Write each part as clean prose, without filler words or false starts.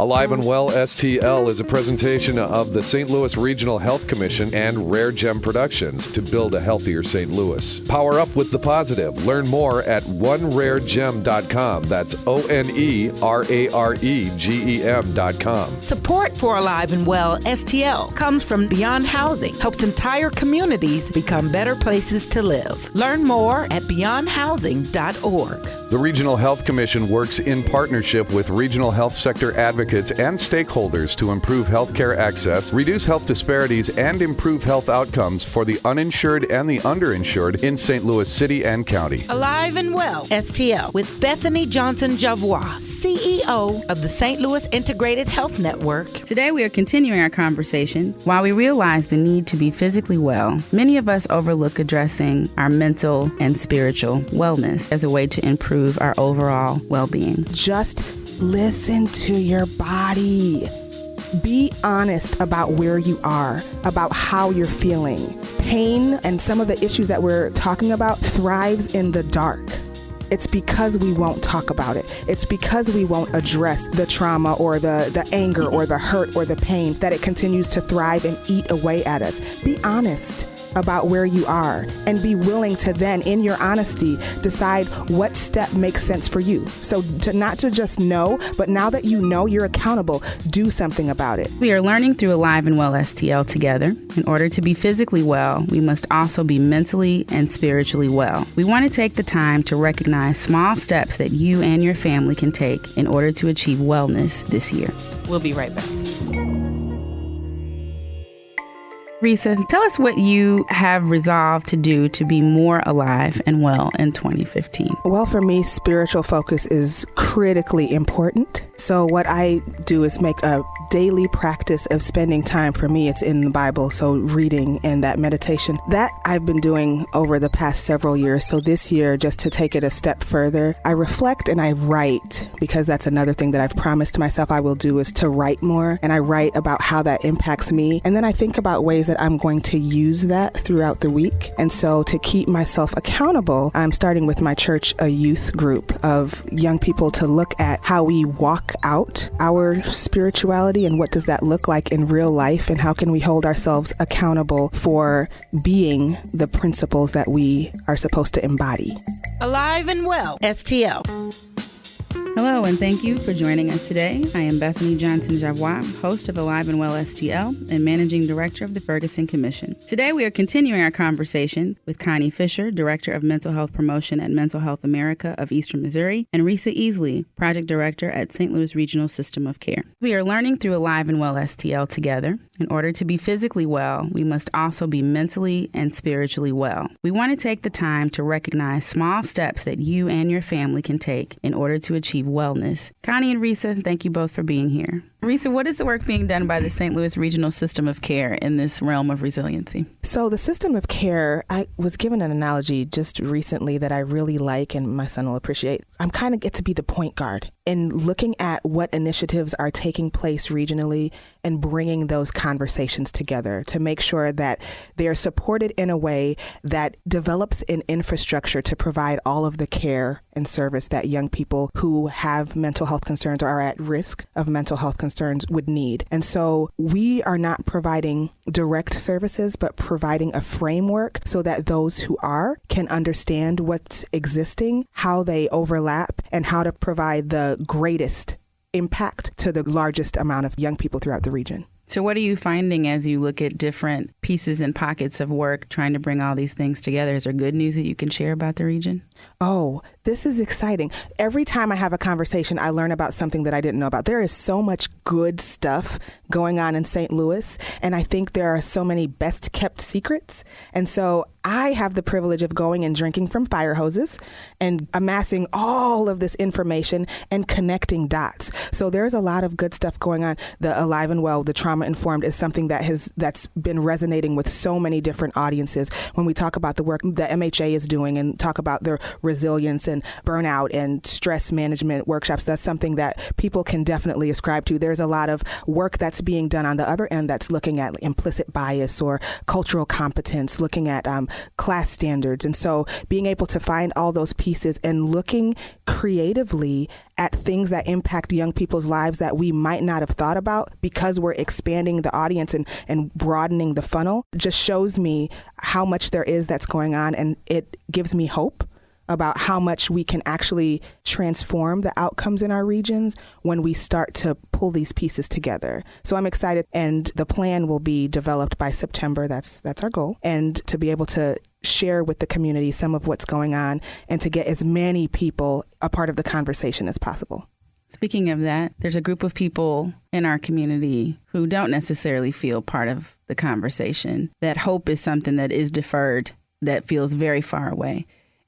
Alive and Well STL is a presentation of the St. Louis Regional Health Commission and Rare Gem Productions to build a healthier St. Louis. Power up with the positive. Learn more at oneraregem.com. That's ONERAREGEM.com. Support for Alive and Well STL comes from Beyond Housing, helps entire communities become better places to live. Learn more at beyondhousing.org. The Regional Health Commission works in partnership with regional health sector advocates and stakeholders to improve healthcare access, reduce health disparities, and improve health outcomes for the uninsured and the underinsured in St. Louis City and County. Alive and Well STL with Bethany Johnson-Javois, CEO of the St. Louis Integrated Health Network. Today we are continuing our conversation. While we realize the need to be physically well, many of us overlook addressing our mental and spiritual wellness as a way to improve our overall well-being. Just listen to your body. Be honest about where you are, about how you're feeling. Pain and some of the issues that we're talking about thrives in the dark. It's because we won't talk about it. It's because we won't address the trauma or the anger or the hurt or the pain that it continues to thrive and eat away at us. Be honest about where you are and be willing to then, in your honesty, decide what step makes sense for you. So not to just know, but now that you know, you're accountable, do something about it. We are learning through Alive and Well STL together. In order to be physically well, we must also be mentally and spiritually well. We want to take the time to recognize small steps that you and your family can take in order to achieve wellness this year. We'll be right back. Riisa, tell us what you have resolved to do to be more alive and well in 2015. Well, for me, spiritual focus is critically important. So what I do is make a daily practice of spending time. For me, it's in the Bible, so reading and that meditation. That I've been doing over the past several years. So this year, just to take it a step further, I reflect and I write, because that's another thing that I've promised myself I will do, is to write more. And I write about how that impacts me. And then I think about ways that I'm going to use that throughout the week. And so to keep myself accountable, I'm starting with my church a youth group of young people to look at how we walk out our spirituality and what does that look like in real life, and how can we hold ourselves accountable for being the principles that we are supposed to embody. Alive and Well STL. Hello, and thank you for joining us today. I am Bethany Johnson-Javois, host of Alive and Well STL and Managing Director of the Ferguson Commission. Today, we are continuing our conversation with Connie Fisher, Director of Mental Health Promotion at Mental Health America of Eastern Missouri, and Riisa Easley, Project Director at St. Louis Regional System of Care. We are learning through Alive and Well STL together. In order to be physically well, we must also be mentally and spiritually well. We want to take the time to recognize small steps that you and your family can take in order to achieve wellness. Connie and Riisa, thank you both for being here. Riisa, what is the work being done by the St. Louis Regional System of Care in this realm of resiliency? So the system of care, I was given an analogy just recently that I really like and my son will appreciate. I'm kind of get to be the point guard in looking at what initiatives are taking place regionally and bringing those conversations together to make sure that they are supported in a way that develops an infrastructure to provide all of the care and service that young people who have mental health concerns or are at risk of mental health concerns would need. And so we are not providing direct services, but providing a framework so that those who are can understand what's existing, how they overlap, and how to provide the greatest impact to the largest amount of young people throughout the region. So what are you finding as you look at different pieces and pockets of work trying to bring all these things together? Is there good news that you can share about the region? Oh, this is exciting. Every time I have a conversation, I learn about something that I didn't know about. There is so much good stuff going on in St. Louis, and I think there are so many best kept secrets. And so I have the privilege of going and drinking from fire hoses and amassing all of this information and connecting dots. So there's a lot of good stuff going on. The Alive and Well, the Trauma Informed is something that's been resonating with so many different audiences. When we talk about the work that MHA is doing and talk about their resilience and burnout and stress management workshops, that's something that people can definitely ascribe to. There's a lot of work that's being done on the other end that's looking at implicit bias or cultural competence, looking at class standards. And so being able to find all those pieces and looking creatively at things that impact young people's lives that we might not have thought about because we're expanding the audience and broadening the funnel just shows me how much there is that's going on. And it gives me hope about how much we can actually transform the outcomes in our regions when we start to pull these pieces together. So I'm excited, and the plan will be developed by September. That's our goal. And to be able to share with the community some of what's going on and to get as many people a part of the conversation as possible. Speaking of that, there's a group of people in our community who don't necessarily feel part of the conversation. That hope is something that is deferred, that feels very far away.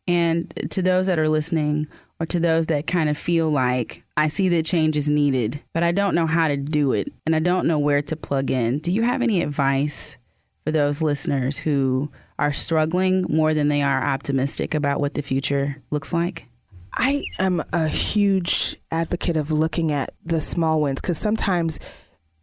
And to those that are listening, or to those that kind of feel like, I see that change is needed, but I don't know how to do it, and I don't know where to plug in. Do you have any advice for those listeners who are struggling more than they are optimistic about what the future looks like? I am a huge advocate of looking at the small wins, because sometimes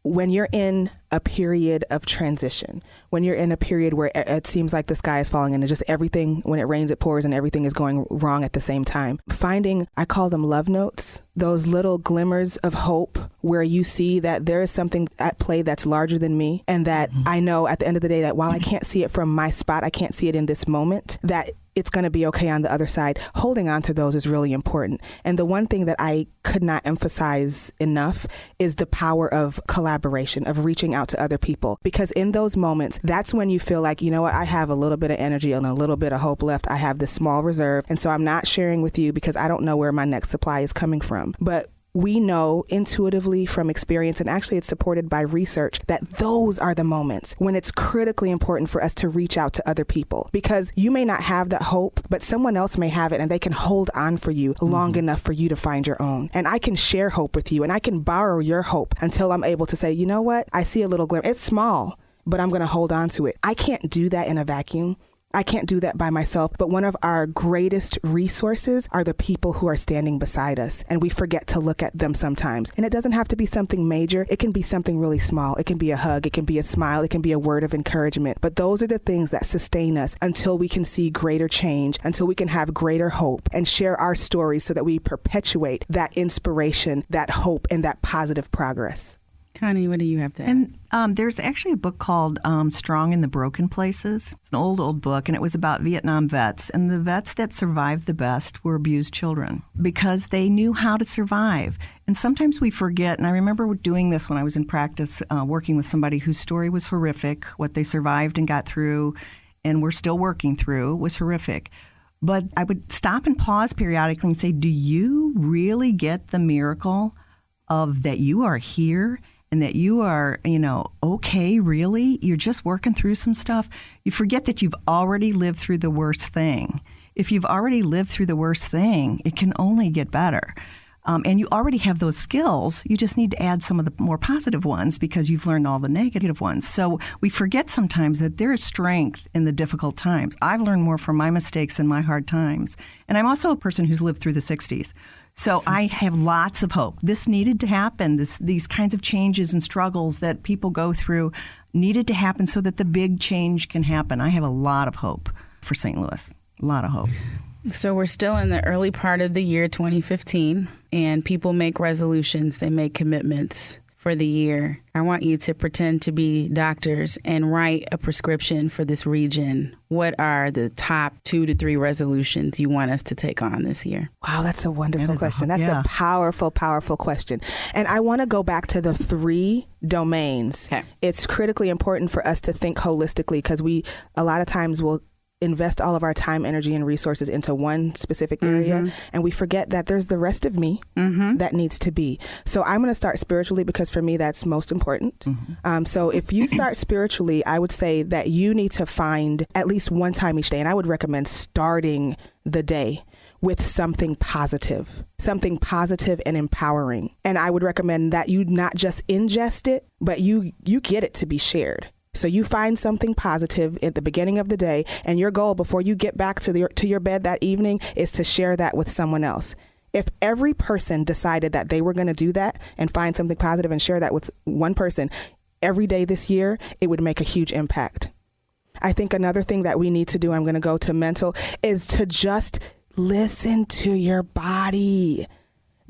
when you're in a period of transition, when you're in a period where it seems like the sky is falling and just everything, when it rains, it pours and everything is going wrong at the same time, finding, I call them love notes, those little glimmers of hope where you see that there is something at play that's larger than me, and that I know at the end of the day that while I can't see it from my spot, I can't see it in this moment, that it's going to be okay on the other side. Holding on to those is really important. And the one thing that I could not emphasize enough is the power of collaboration, of reaching out to other people. Because in those moments, that's when you feel like, you know what, I have a little bit of energy and a little bit of hope left. I have this small reserve. And so I'm not sharing with you because I don't know where my next supply is coming from. But we know intuitively from experience, and actually it's supported by research, that those are the moments when it's critically important for us to reach out to other people, because you may not have that hope, but someone else may have it, and they can hold on for you long enough for you to find your own. And I can share hope with you, and I can borrow your hope until I'm able to say, you know what, I see a little glimmer. It's small, but I'm going to hold on to it. I can't do that in a vacuum. I can't do that by myself, but one of our greatest resources are the people who are standing beside us, and we forget to look at them sometimes. And it doesn't have to be something major. It can be something really small. It can be a hug. It can be a smile. It can be a word of encouragement. But those are the things that sustain us until we can see greater change, until we can have greater hope and share our stories so that we perpetuate that inspiration, that hope, and that positive progress. Connie, what do you have to add? And there's actually a book called Strong in the Broken Places. It's an old book, and it was about Vietnam vets. And the vets that survived the best were abused children because they knew how to survive. And sometimes we forget, and I remember doing this when I was in practice, working with somebody whose story was horrific. What they survived and got through and were still working through was horrific. But I would stop and pause periodically and say, do you really get the miracle of that you are here? And that you are, okay, really? You're just working through some stuff. You forget that you've already lived through the worst thing. If you've already lived through the worst thing, it can only get better. And you already have those skills. You just need to add some of the more positive ones because you've learned all the negative ones. So we forget sometimes that there is strength in the difficult times. I've learned more from my mistakes and my hard times. And I'm also a person who's lived through the 60s. So I have lots of hope. This needed to happen. These kinds of changes and struggles that people go through needed to happen so that the big change can happen. I have a lot of hope for St. Louis, a lot of hope. So we're still in the early part of the year 2015, and people make resolutions. They make commitments for the year. I want you to pretend to be doctors and write a prescription for this region. What are the top 2 to 3 resolutions you want us to take on this year? Wow, that's a wonderful question. That's a powerful, powerful question. And I want to go back to the 3 domains. Okay. It's critically important for us to think holistically, because we a lot of times will invest all of our time, energy, and resources into one specific area, and we forget that there's the rest of me that needs to be. So I'm going to start spiritually because for me that's most important. So if you start spiritually, I would say that you need to find at least one time each day, and I would recommend starting the day with something positive and empowering. And I would recommend that you not just ingest it, but you get it to be shared. So you find something positive at the beginning of the day, and your goal before you get back to your bed that evening is to share that with someone else. If every person decided that they were going to do that and find something positive and share that with one person every day this year, it would make a huge impact. I think another thing that we need to do, I'm going to go to mental, is to just listen to your body.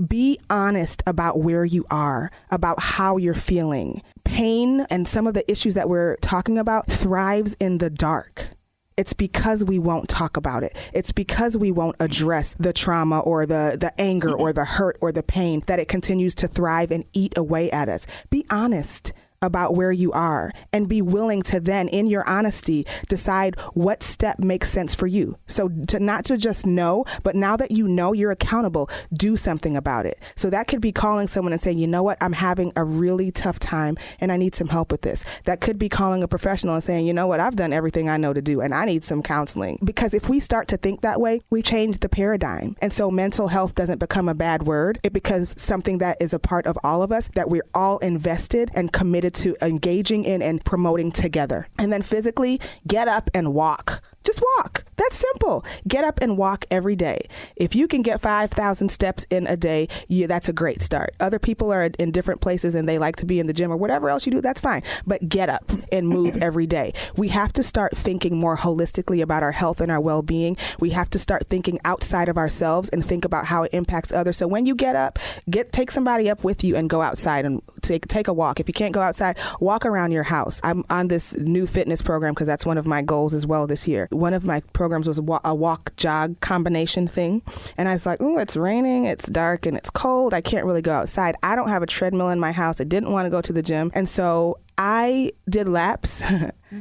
Be honest about where you are, about how you're feeling. Pain and some of the issues that we're talking about thrives in the dark. It's because we won't talk about it. It's because we won't address the trauma or the anger or the hurt or the pain that it continues to thrive and eat away at us. Be honest about where you are and be willing to then, in your honesty, decide what step makes sense for you. So not to just know, but now that you know, you're accountable, do something about it. So that could be calling someone and saying, you know what, I'm having a really tough time and I need some help with this. That could be calling a professional and saying, you know what, I've done everything I know to do and I need some counseling. Because if we start to think that way, we change the paradigm. And so mental health doesn't become a bad word. It becomes something that is a part of all of us, that we're all invested and committed to engaging in and promoting together. And then physically, get up and walk. Just walk. That's simple. Get up and walk every day. If you can get 5,000 steps in a day, that's a great start. Other people are in different places and they like to be in the gym or whatever else you do, that's fine. But get up and move every day. We have to start thinking more holistically about our health and our well-being. We have to start thinking outside of ourselves and think about how it impacts others. So when you get up, take somebody up with you and go outside and take a walk. If you can't go outside, walk around your house. I'm on this new fitness program because that's one of my goals as well this year. One of my programs was a walk-jog combination thing. And I was like, it's raining, it's dark, and it's cold. I can't really go outside. I don't have a treadmill in my house. I didn't want to go to the gym. And so I did laps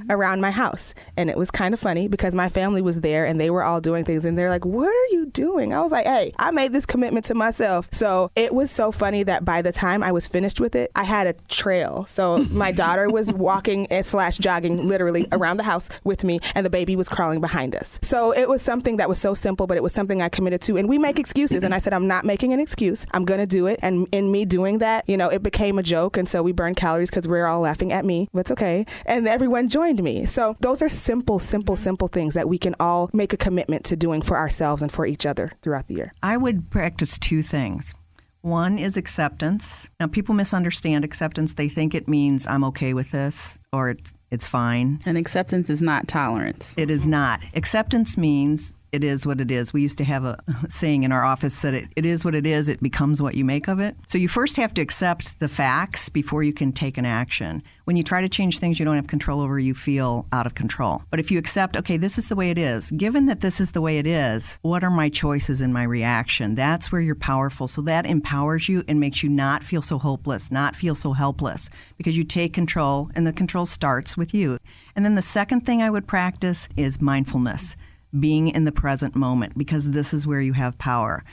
around my house. And it was kind of funny because my family was there and they were all doing things. And they're like, what are you doing? I was like, hey, I made this commitment to myself. So it was so funny that by the time I was finished with it, I had a trail. So my daughter was walking / jogging literally around the house with me and the baby was crawling behind us. So it was something that was so simple, but it was something I committed to. And we make excuses. And I said, I'm not making an excuse. I'm going to do it. And in me doing that, it became a joke. And so we burned calories because we were all laughing at me, but it's okay. And everyone joined me. So those are simple things that we can all make a commitment to doing for ourselves and for each other throughout the year. I would practice two things. One is acceptance. Now, people misunderstand acceptance. They think it means I'm okay with this or it's fine. And acceptance is not tolerance. It is not. Acceptance means it is what it is. We used to have a saying in our office that it is what it is. It becomes what you make of it. So you first have to accept the facts before you can take an action. When you try to change things you don't have control over, you feel out of control. But if you accept, okay, this is the way it is. Given that this is the way it is, what are my choices in my reaction? That's where you're powerful. So that empowers you and makes you not feel so hopeless, not feel so helpless, because you take control and the control starts with you. And then the second thing I would practice is mindfulness. Being in the present moment, because this is where you have power.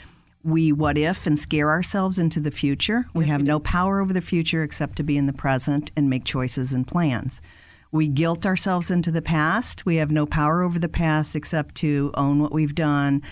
We what if and scare ourselves into the future. We have no power over the future except to be in the present and make choices and plans. We guilt ourselves into the past. We have no power over the past except to own what we've done,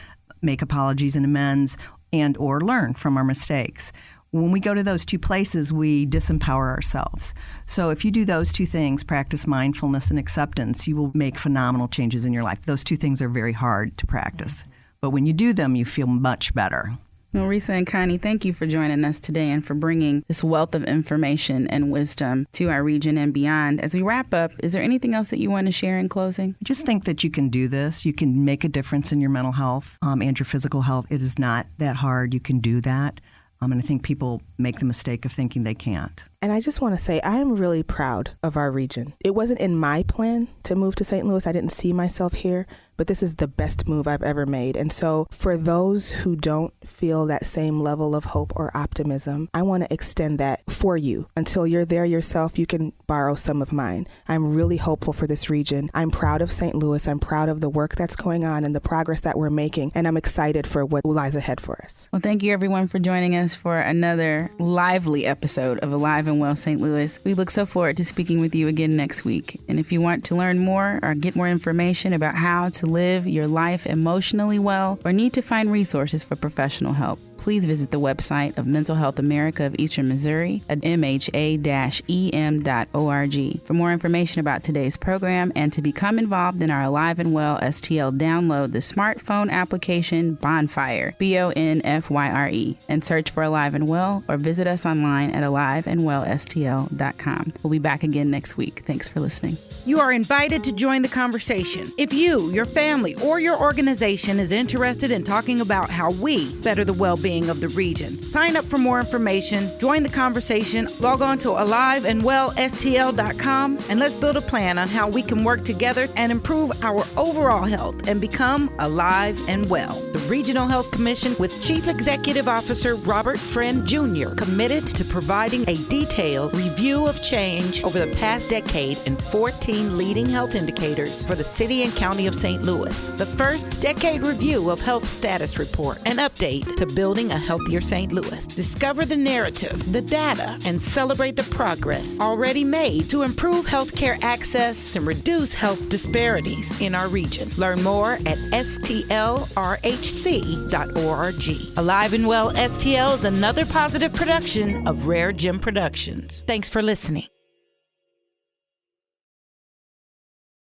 make apologies and amends, and or learn from our mistakes. When we go to those two places, we disempower ourselves. So if you do those two things, practice mindfulness and acceptance, you will make phenomenal changes in your life. Those two things are very hard to practice. But when you do them, you feel much better. Well, Riisa and Connie, thank you for joining us today and for bringing this wealth of information and wisdom to our region and beyond. As we wrap up, is there anything else that you want to share in closing? I just think that you can do this. You can make a difference in your mental health and your physical health. It is not that hard. You can do that. And I think people make the mistake of thinking they can't. And I just want to say, I am really proud of our region. It wasn't in my plan to move to St. Louis. I didn't see myself here, but this is the best move I've ever made. And so for those who don't feel that same level of hope or optimism, I want to extend that for you. Until you're there yourself, you can borrow some of mine. I'm really hopeful for this region. I'm proud of St. Louis. I'm proud of the work that's going on and the progress that we're making. And I'm excited for what lies ahead for us. Well, thank you everyone for joining us for another lively episode of Alive and Well St. Louis. We look so forward to speaking with you again next week. And if you want to learn more or get more information about how to live your life emotionally well or need to find resources for professional help, please visit the website of Mental Health America of Eastern Missouri at mha-em.org. For more information about today's program and to become involved in our Alive and Well STL, download the smartphone application Bonfire, BONFYRE, and search for Alive and Well, or visit us online at aliveandwellstl.com. We'll be back again next week. Thanks for listening. You are invited to join the conversation. If you, your family, or your organization is interested in talking about how we better the well-being of the region, sign up for more information, join the conversation, log on to aliveandwellstl.com, and let's build a plan on how we can work together and improve our overall health and become alive and well. The Regional Health Commission, with Chief Executive Officer Robert Friend Jr., committed to providing a detailed review of change over the past decade in 14 leading health indicators for the city and county of St. Louis. The first decade review of health status report, an update to building a healthier St. Louis. Discover the narrative, the data, and celebrate the progress already made to improve healthcare access and reduce health disparities in our region. Learn more at stlrhc.org. Alive and Well STL is another positive production of Rare Gem Productions. Thanks for listening.